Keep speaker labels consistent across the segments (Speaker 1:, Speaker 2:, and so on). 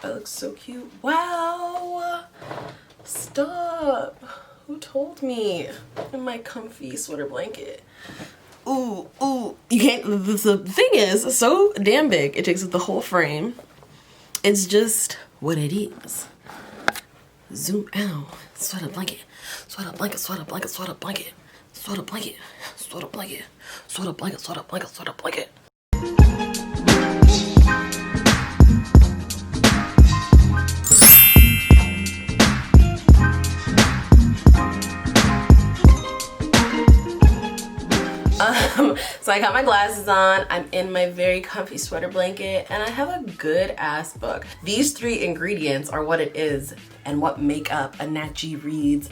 Speaker 1: I look so cute. Wow. Stop. Who told me? In my comfy sweater blanket. Ooh, ooh. You can't, the thing is, it's so damn big. It takes up the whole frame. It's just what it is. Zoom out. Sweater blanket. Sweater blanket, sweater blanket, sweater blanket. Sweater blanket. Sweater blanket. Sweater blanket, sweater blanket, sweater blanket. So I got my glasses on, I'm in my very comfy sweater blanket, and I have a good ass book. These three ingredients are what it is and what make up a NattGee Reads,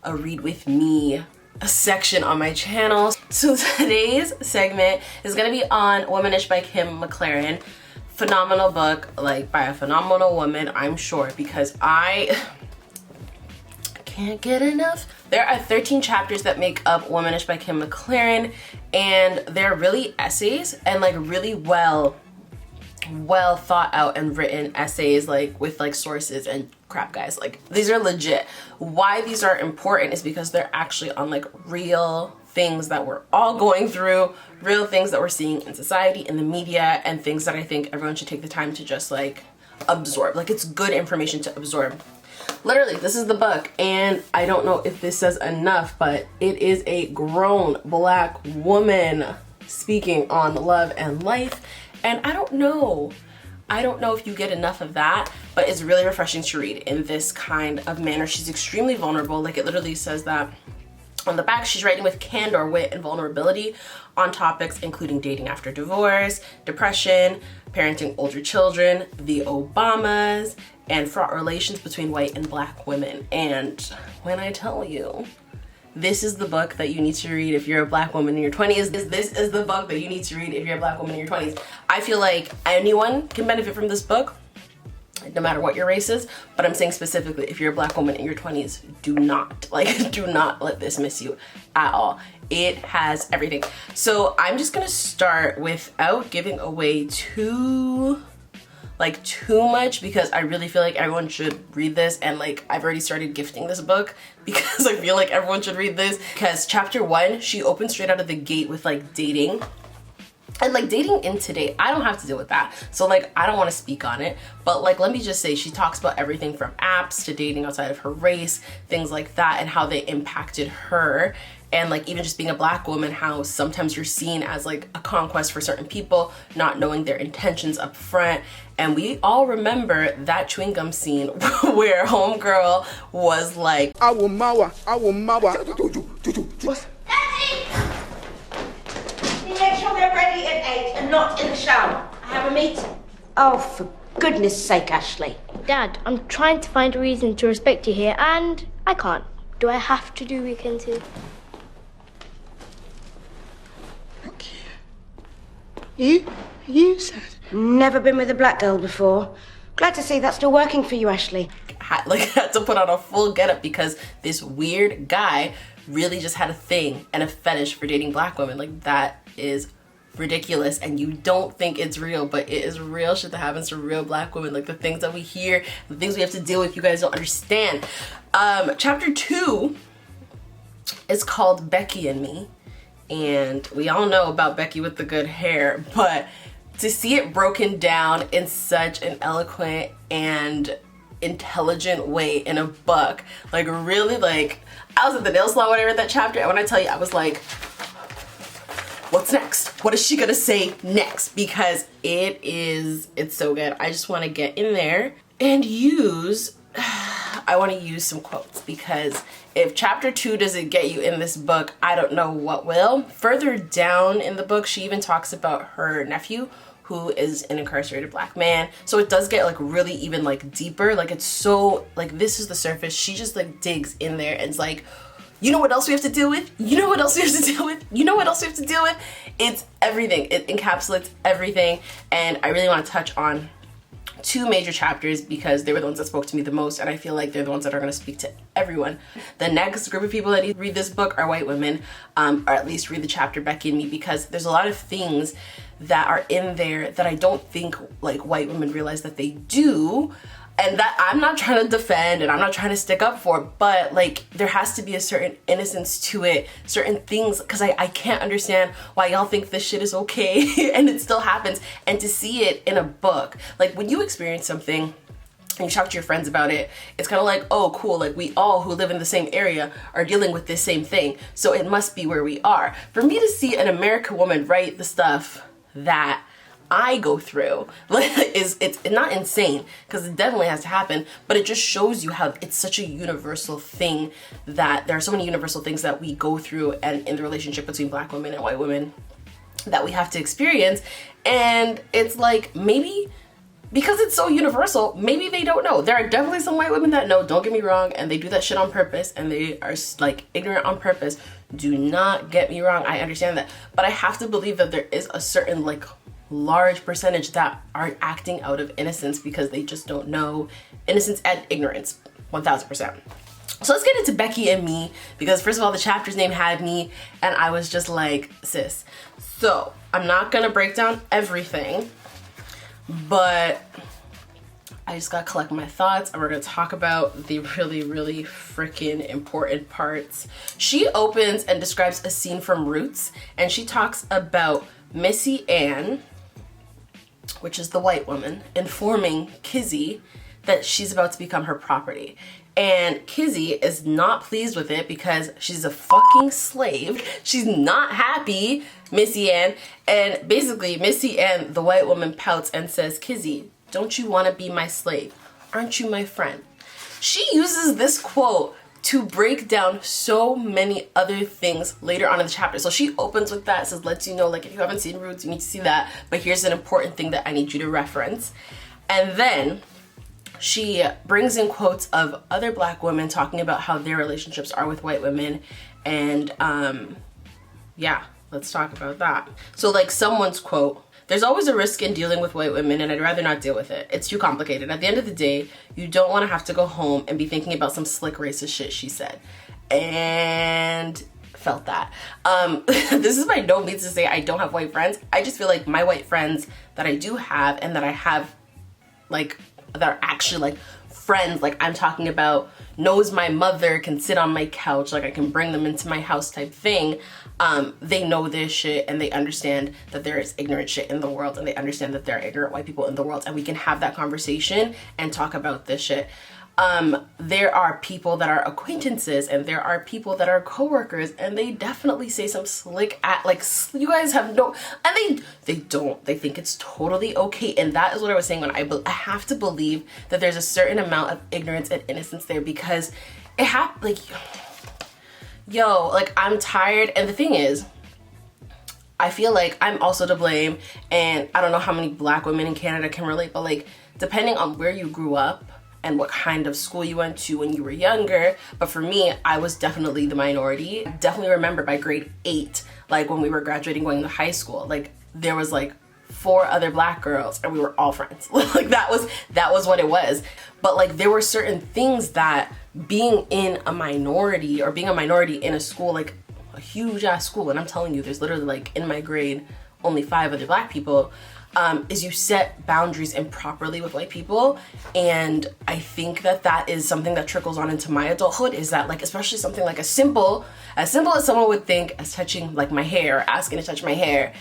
Speaker 1: a Read With Me, a section on my channel. So today's segment is gonna be on Womanish by Kim Mclarin. Phenomenal book, like by a phenomenal woman, I'm sure, because I can't get enough. There are 13 chapters that make up Womanish by Kim Mclarin, and they're really essays and like really well thought out and written essays, like with like sources and crap, guys. Like, these are legit. Why these are important is because they're actually on like real things that we're all going through, real things that we're seeing in society, in the media, and things that I think everyone should take the time to just like absorb. Like, it's good information to absorb. Literally, this is the book, and I don't know if this says enough, but it is a grown Black woman speaking on love and life, and I don't know if you get enough of that, but it's really refreshing to read in this kind of manner. She's extremely vulnerable. Like, it literally says that on the back. She's writing with candor, wit, and vulnerability on topics including dating after divorce, depression, parenting older children, the Obamas, and fraught relations between white and Black women. And when I tell you, this is the book that you need to read if you're a Black woman in your 20s. This is the book that you need to read if you're a Black woman in your 20s. I feel like anyone can benefit from this book, no matter what your race is, but I'm saying specifically if you're a Black woman in your 20s, do not let this miss you at all. It has everything. So I'm just gonna start without giving away too much, because I really feel like everyone should read this, and like I've already started gifting this book because I feel like everyone should read this. Because chapter 1, she opens straight out of the gate with like dating. And like dating in today, I don't have to deal with that. So like, I don't want to speak on it, but like, let me just say, she talks about everything from apps to dating outside of her race, things like that, and how they impacted her. And like, even just being a Black woman, how sometimes you're seen as like a conquest for certain people, not knowing their intentions up front. And we all remember that chewing gum scene where homegirl was like, I will mawa. What?
Speaker 2: Make sure they're ready at 8 and not in the shower. I have a meeting.
Speaker 3: Oh, for goodness sake, Ashley.
Speaker 4: Dad, I'm trying to find a reason to respect you here, and I can't. Do I have to do weekend too?
Speaker 3: You said? Never been with a Black girl before. Glad to see that's still working for you, Ashley.
Speaker 1: Had to put on a full getup because this weird guy really just had a thing and a fetish for dating Black women. Like, that is ridiculous, and you don't think it's real, but it is real shit that happens to real Black women. Like, the things that we hear, the things we have to deal with, you guys don't understand. Chapter 2 is called Becky and Me, and we all know about Becky with the good hair, but to see it broken down in such an eloquent and intelligent way in a book, like really, like, I was at the nail salon when I read that chapter, and when I tell you, I was like, what's next? What is she gonna say next? Because it's so good. I just want to get in there and I want to use some quotes, because if chapter 2 doesn't get you in this book, I don't know what will. Further down in the book, she even talks about her nephew, who is an incarcerated Black man. So it does get like really even like deeper. Like, it's so like, this is the surface. She just like digs in there and it's like, you know what else we have to deal with? You know what else we have to deal with? You know what else we have to deal with? It's everything. It encapsulates everything. And I really want to touch on 2 major chapters because they were the ones that spoke to me the most, and I feel like they're the ones that are going to speak to everyone. The next group of people that need to read this book are white women, or at least read the chapter Becky and Me, because there's a lot of things that are in there that I don't think like white women realize that they do, and that I'm not trying to defend and I'm not trying to stick up for, but like there has to be a certain innocence to it, certain things, because I can't understand why y'all think this shit is okay and it still happens. And to see it in a book, like when you experience something and you talk to your friends about it, it's kind of like, oh cool, like we all who live in the same area are dealing with this same thing, so it must be where we are. For me to see an American woman write the stuff that I go through it's not insane, because it definitely has to happen, but it just shows you how it's such a universal thing, that there are so many universal things that we go through and in the relationship between black women and white women that we have to experience. And it's like, maybe because it's so universal, maybe they don't know. There are definitely some white women that know, don't get me wrong, and they do that shit on purpose, and they are like ignorant on purpose. Do not get me wrong, I understand that, but I have to believe that there is a certain like large percentage that are acting out of innocence because they just don't know. Innocence and ignorance, 1000%. So let's get into Becky and Me, because first of all, the chapter's name had me, and I was just like, sis. So I'm not gonna break down everything, but I just gotta collect my thoughts, and we're gonna talk about the really, really freaking important parts. She opens and describes a scene from Roots, and she talks about Missy Ann, which is the white woman, informing Kizzy that she's about to become her property. And Kizzy is not pleased with it because she's a fucking slave. She's not happy, Missy Ann. And basically, Missy Ann, the white woman, pouts and says, Kizzy, don't you want to be my slave? Aren't you my friend? She uses this quote to break down so many other things later on in the chapter. So she opens with that, says, lets you know, like, if you haven't seen Roots, you need to see that, but here's an important thing that I need you to reference. And then she brings in quotes of other black women talking about how their relationships are with white women. And yeah, let's talk about that. So like someone's quote, there's always a risk in dealing with white women, and I'd rather not deal with it. It's too complicated. At the end of the day, you don't want to have to go home and be thinking about some slick racist shit she said. And felt that. This is by no means to say I don't have white friends. I just feel like my white friends that I do have, and that I have like, that are actually like friends, like I'm talking about, knows my mother, can sit on my couch, like I can bring them into my house type thing. They know this shit, and they understand that there is ignorant shit in the world, and they understand that there are ignorant white people in the world, and we can have that conversation and talk about this shit. There are people that are acquaintances, and there are people that are coworkers, and they definitely say some slick like, you guys have no, and they don't, they think it's totally okay. And that is what I was saying when I have to believe that there's a certain amount of ignorance and innocence there, because it like, yo, like I'm tired. And the thing is, I feel like I'm also to blame, and I don't know how many black women in Canada can relate, but like depending on where you grew up and what kind of school you went to when you were younger. But for me, I was definitely the minority. I definitely remember by grade 8, like when we were graduating going to high school, like there was like 4 other black girls and we were all friends. Like that was what it was. But like there were certain things that being in a minority, or being a minority in a school, like a huge ass school, and I'm telling you, there's literally like in my grade only 5 other black people, is you set boundaries improperly with white people. And I think that that is something that trickles on into my adulthood, is that like, especially something like as simple as someone would think as touching like my hair, asking to touch my hair.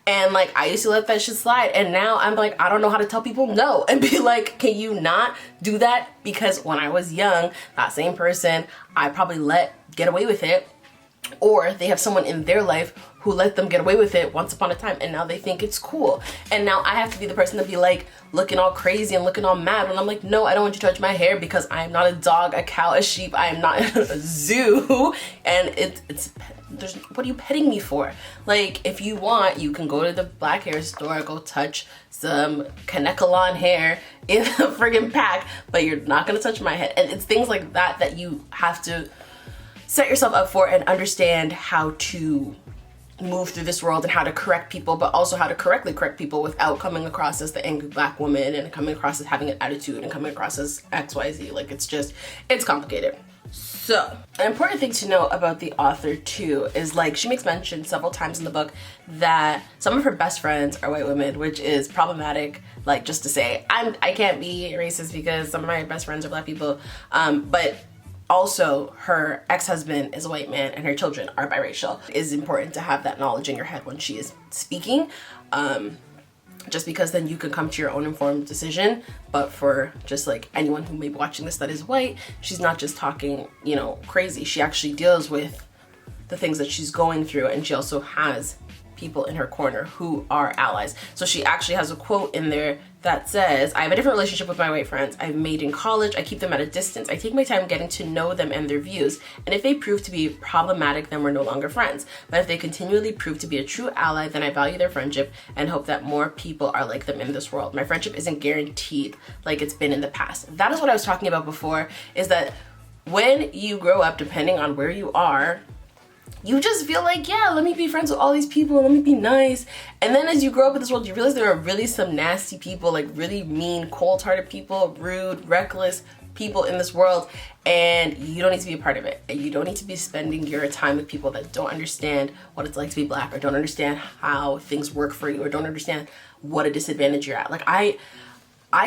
Speaker 1: And like, I used to let that shit slide, and now I'm like, I don't know how to tell people no, and be like, can you not do that? Because when I was young, that same person I probably let get away with it, or they have someone in their life who let them get away with it once upon a time, and now they think it's cool. And now I have to be the person to be like looking all crazy and looking all mad when I'm like, no, I don't want you to touch my hair, because I am not a dog, a cow, a sheep. I am not in a zoo. And what are you petting me for? Like, if you want, you can go to the black hair store, go touch some Kanekalon hair in the friggin' pack, but you're not gonna touch my head. And it's things like that that you have to set yourself up for and understand how to move through this world and how to correct people, but also how to correctly correct people without coming across as the angry black woman and coming across as having an attitude and coming across as XYZ. Like, it's complicated. So, an important thing to know about the author too is, like, she makes mention several times in the book that some of her best friends are white women, which is problematic. Like, just to say, I can't be racist because some of my best friends are black people, but also her ex-husband is a white man and her children are biracial. It is important to have that knowledge in your head when she is speaking, just because then you can come to your own informed decision. But for just like anyone who may be watching this that is white, she's not just talking, you know, crazy. She actually deals with the things that she's going through, and she also has people in her corner who are allies. So she actually has a quote in there that says, I have a different relationship with my white friends I've made in college. I keep them at a distance. I take my time getting to know them and their views. And if they prove to be problematic, then we're no longer friends. But if they continually prove to be a true ally, then I value their friendship and hope that more people are like them in this world. My friendship isn't guaranteed like it's been in the past. That is what I was talking about before, is that when you grow up, depending on where you are, you just feel like, yeah, let me be friends with all these people, let me be nice. And then as you grow up in this world, you realize there are really some nasty people, like really mean, cold-hearted people, rude, reckless people in this world, and you don't need to be a part of it. And you don't need to be spending your time with people that don't understand what it's like to be black, or don't understand how things work for you, or don't understand what a disadvantage you're at. Like, I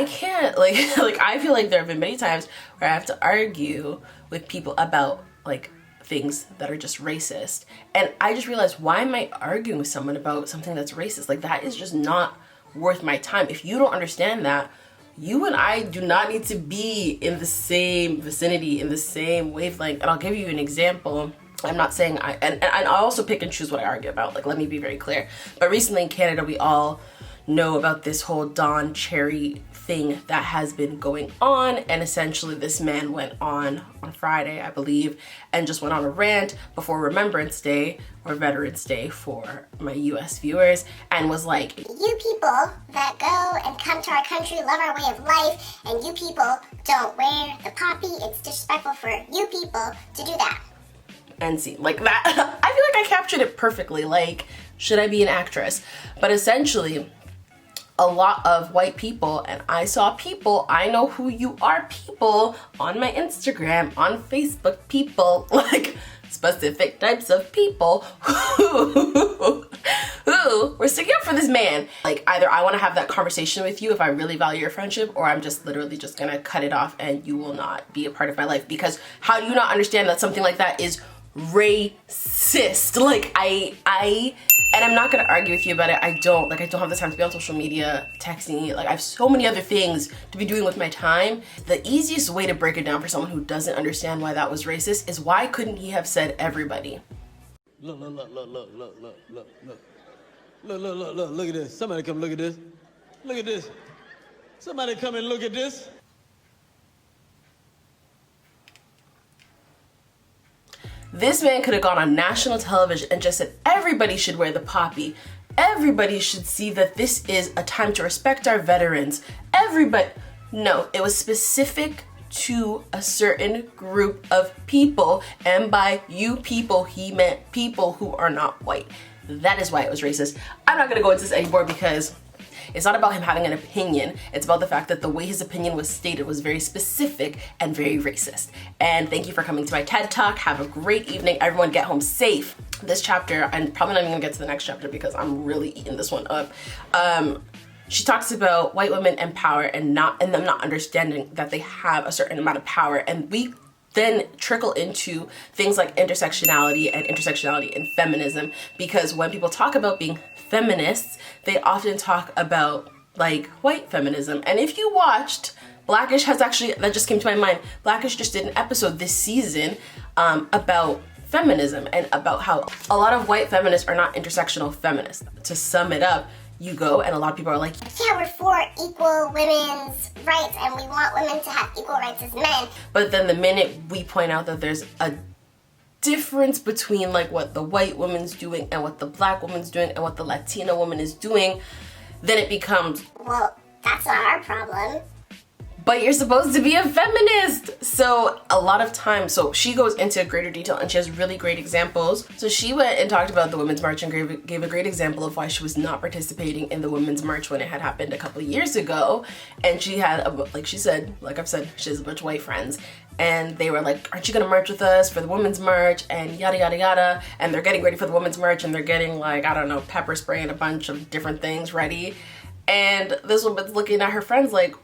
Speaker 1: can't, like, I feel like there have been many times where I have to argue with people about, like, things that are just racist, and I just realized, why am I arguing with someone about something that's racist? Like, that is just not worth my time. If you don't understand that, you and I do not need to be in the same vicinity, in the same wavelength. And I'll give you an example. I'm not saying and I also pick and choose what I argue about, like, let me be very clear. But recently in Canada, we all know about this whole Don Cherry thing that has been going on, and essentially this man went on Friday, I believe, and just went on a rant before Remembrance Day, or Veterans Day for my US viewers, and was like,
Speaker 5: you people that go and come to our country, love our way of life, and you people don't wear the poppy, it's disrespectful for you people to do that.
Speaker 1: And see, like that, I feel like I captured it perfectly. Like, should I be an actress? But essentially, a lot of white people, and I saw people, I know who you are, people on my Instagram, on Facebook, people, like specific types of people who were sticking up for this man. Like, either I want to have that conversation with you if I really value your friendship, or I'm just literally just gonna cut it off and you will not be a part of my life. Because how do you not understand that something like that is racist? Like, and I'm not gonna argue with you about it. I don't have the time to be on social media, texting. Like, I have so many other things to be doing with my time. The easiest way to break it down for someone who doesn't understand why that was racist is, why couldn't he have said everybody?
Speaker 6: Look at this. Somebody come look at this. Look at this. Somebody come and look at this.
Speaker 1: This man could have gone on national television and just said everybody should wear the poppy. Everybody should see that this is a time to respect our veterans. Everybody. No, it was specific to a certain group of people, and by you people, he meant people who are not white. That is why it was racist. I'm not gonna go into this anymore because it's not about him having an opinion. It's about the fact that the way his opinion was stated was very specific and very racist. And thank you for coming to my TED Talk. Have a great evening. Everyone get home safe. This chapter, I'm probably not even gonna get to the next chapter because I'm really eating this one up. She talks about white women and power, and them not understanding that they have a certain amount of power. And we then trickle into things like intersectionality and feminism, because when people talk about being feminists, they often talk about like white feminism. And if you watched, Blackish has actually, that just came to my mind, Blackish just did an episode this season about feminism, and about how a lot of white feminists are not intersectional feminists. To sum it up, you go and a lot of people are like,
Speaker 5: yeah, we're for equal women's rights and we want women to have equal rights as men.
Speaker 1: But then the minute we point out that there's a difference between like what the white woman's doing and what the black woman's doing and what the Latina woman is doing, then it becomes,
Speaker 5: well, that's not our problem.
Speaker 1: but you're supposed to be a feminist. So a lot of times, so she goes into greater detail and she has really great examples. So she went and talked about the Women's March and gave a great example of why she was not participating in the Women's March when it had happened a couple of years ago. And she had, like she said, like I've said, she has a bunch of white friends. And they were like, aren't you gonna march with us for the Women's March? And yada, yada, yada. And they're getting ready for the Women's March and they're getting like, I don't know, pepper spray and a bunch of different things ready. And this woman's looking at her friends like,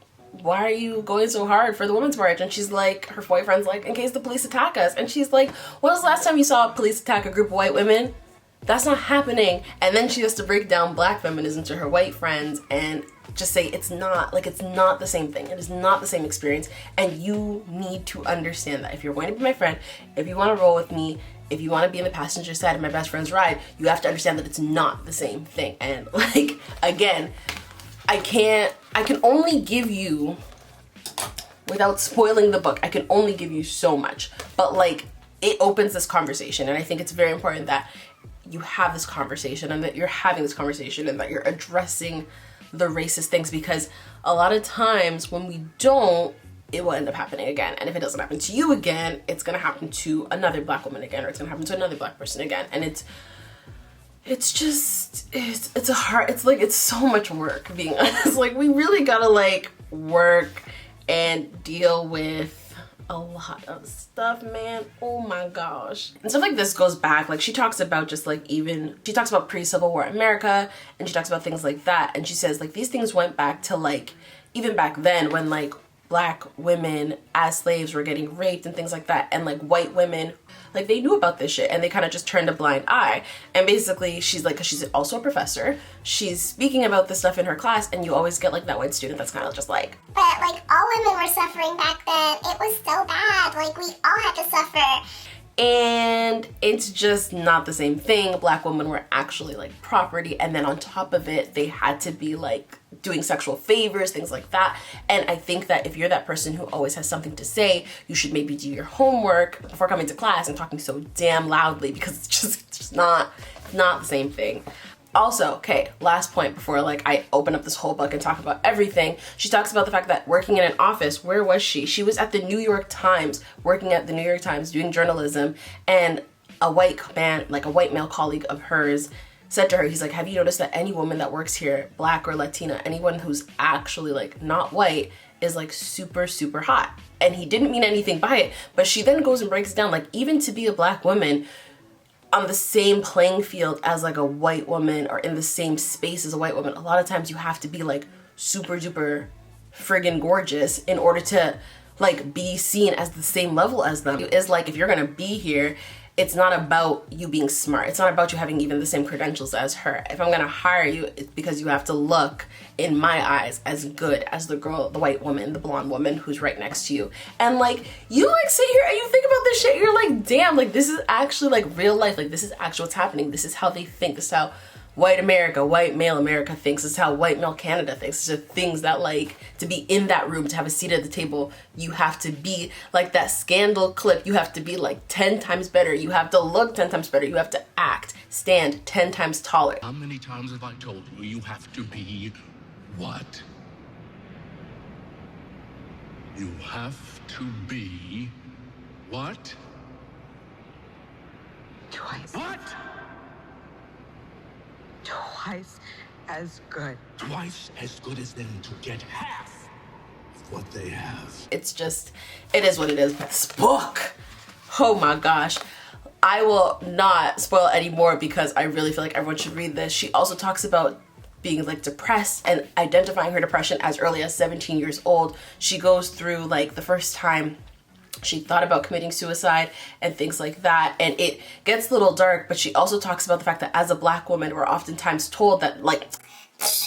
Speaker 1: why are you going so hard for the Women's March? And she's like, her boyfriend's like, in case the police attack us. And she's like, when was the last time you saw a police attack a group of white women? That's not happening. And then she has to break down black feminism to her white friends and just say it's not the same thing. It is not the same experience. And you need to understand that if you're going to be my friend, if you want to roll with me, if you want to be in the passenger side of my best friend's ride, you have to understand that it's not the same thing. And like, again, I can only give you, without spoiling the book, I can only give you so much. But like, it opens this conversation. And I think it's very important that you have this conversation and that you're having this conversation and that you're addressing the racist things, because a lot of times when we don't, it will end up happening again. And if it doesn't happen to you again, it's gonna happen to another black woman again, or it's gonna happen to another black person again. And it's so much work, being honest. Like, we really gotta like work and deal with a lot of stuff, man. Oh my gosh. And stuff like this goes back, like she talks about just like, she talks about pre-Civil War America, and she talks about things like that. And she says like these things went back to like, even back then when like black women as slaves were getting raped and things like that, and like white women, like they knew about this shit and they kind of just turned a blind eye. And basically she's like, 'cause she's also a professor, she's speaking about this stuff in her class, and you always get like that white student that's kind of just like,
Speaker 5: but like all women were suffering back then. It was so bad. Like we all had to suffer.
Speaker 1: And it's just not the same thing. Black women were actually like property, and then on top of it, they had to be like doing sexual favors, things like that. And I think that if you're that person who always has something to say, you should maybe do your homework before coming to class and talking so damn loudly, because it's just not the same thing. Also, okay, last point before like I open up this whole book and talk about everything. She talks about the fact that working in an office, where was she? She was at the New York Times, working at the New York Times doing journalism, and a white man, like a white male colleague of hers, said to her, he's like, have you noticed that any woman that works here, black or Latina, anyone who's actually like not white, is like super, super hot? And he didn't mean anything by it, but she then goes and breaks down like, even to be a black woman on the same playing field as like a white woman, or in the same space as a white woman, a lot of times you have to be like super duper friggin' gorgeous in order to like be seen as the same level as them. It's like, if you're gonna be here, it's not about you being smart. It's not about you having even the same credentials as her. If I'm gonna hire you, it's because you have to look, in my eyes, as good as the girl, the white woman, the blonde woman who's right next to you. And like, you like sit here and you think about this shit, you're like, damn, like this is actually like real life. Like this is actually what's happening. This is how they think. This is how white America, white male America thinks. This is how white male Canada thinks. These are things that like, to be in that room, to have a seat at the table, you have to be like that Scandal clip. You have to be like 10 times better. You have to look 10 times better. You have to act, stand 10 times taller.
Speaker 7: How many times have I told you you have to be what? You have to be what?
Speaker 8: Twice.
Speaker 7: What?
Speaker 8: Twice as good.
Speaker 7: Twice as good as them to get half of what they have.
Speaker 1: It's just, it is what it is. But this book, oh my gosh. I will not spoil any more because I really feel like everyone should read this. She also talks about being like depressed and identifying her depression as early as 17 years old. She goes through like the first time she thought about committing suicide and things like that, and it gets a little dark, but she also talks about the fact that as a black woman, we're oftentimes told that like,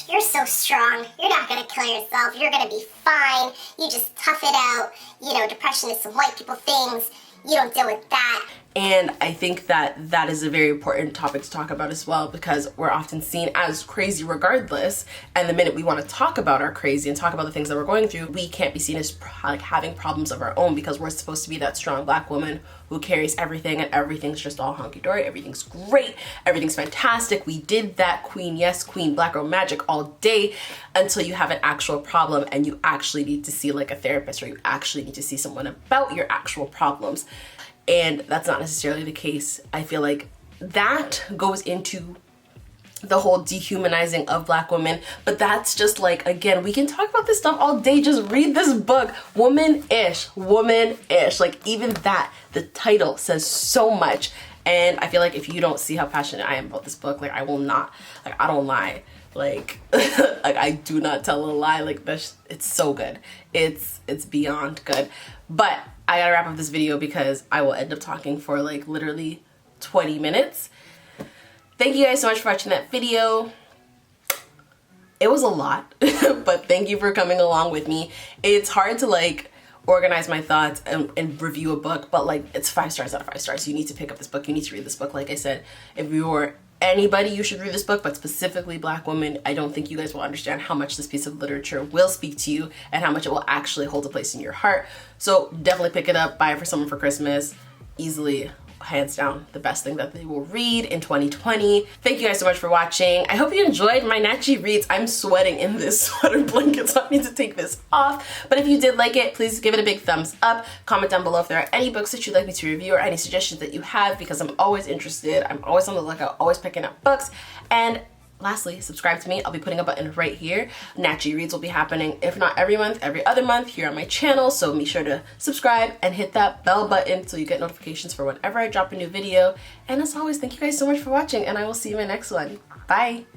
Speaker 5: you're so strong, you're not gonna kill yourself, you're gonna be fine, you just tough it out, you know, depression is some white people things, you don't deal with that.
Speaker 1: And I think that that is a very important topic to talk about as well, because we're often seen as crazy regardless. And the minute we want to talk about our crazy and talk about the things that we're going through, we can't be seen as like having problems of our own, because we're supposed to be that strong Black woman who carries everything and everything's just all hunky-dory, everything's great, everything's fantastic. We did that, queen, yes, queen, Black girl magic all day, until you have an actual problem and you actually need to see like a therapist, or you actually need to see someone about your actual problems. And that's not necessarily the case. I feel like that goes into the whole dehumanizing of Black women, but that's just like, again, we can talk about this stuff all day. Just read this book, Womanish, Womanish. Like, even that, the title says so much. And I feel like if you don't see how passionate I am about this book, like, I will not, like, I don't lie. Like, like, I do not tell a lie. Like, this, it's so good. It's beyond good. But I gotta wrap up this video because I will end up talking for like literally 20 minutes. Thank you guys so much for watching that video. It was a lot, but thank you for coming along with me. It's hard to like organize my thoughts and review a book, but like, it's 5 stars out of 5 stars. You need to pick up this book. You need to read this book. Like I said, if you're anybody, you should read this book, but specifically Black women. I don't think you guys will understand how much this piece of literature will speak to you and how much it will actually hold a place in your heart. So definitely pick it up, buy it for someone for Christmas. Easily, hands down, the best thing that they will read in 2020. Thank you guys so much for watching. I hope you enjoyed my NattGee Reads. I'm sweating in this sweater blanket, so I need to take this off. But if you did like it, please give it a big thumbs up. Comment down below if there are any books that you'd like me to review or any suggestions that you have, because I'm always interested. I'm always on the lookout, always picking up books. And lastly, subscribe to me. I'll be putting a button right here. NattGee Reads will be happening, if not every month, every other month here on my channel. So be sure to subscribe and hit that bell button so you get notifications for whenever I drop a new video. And as always, thank you guys so much for watching, and I will see you in my next one. Bye.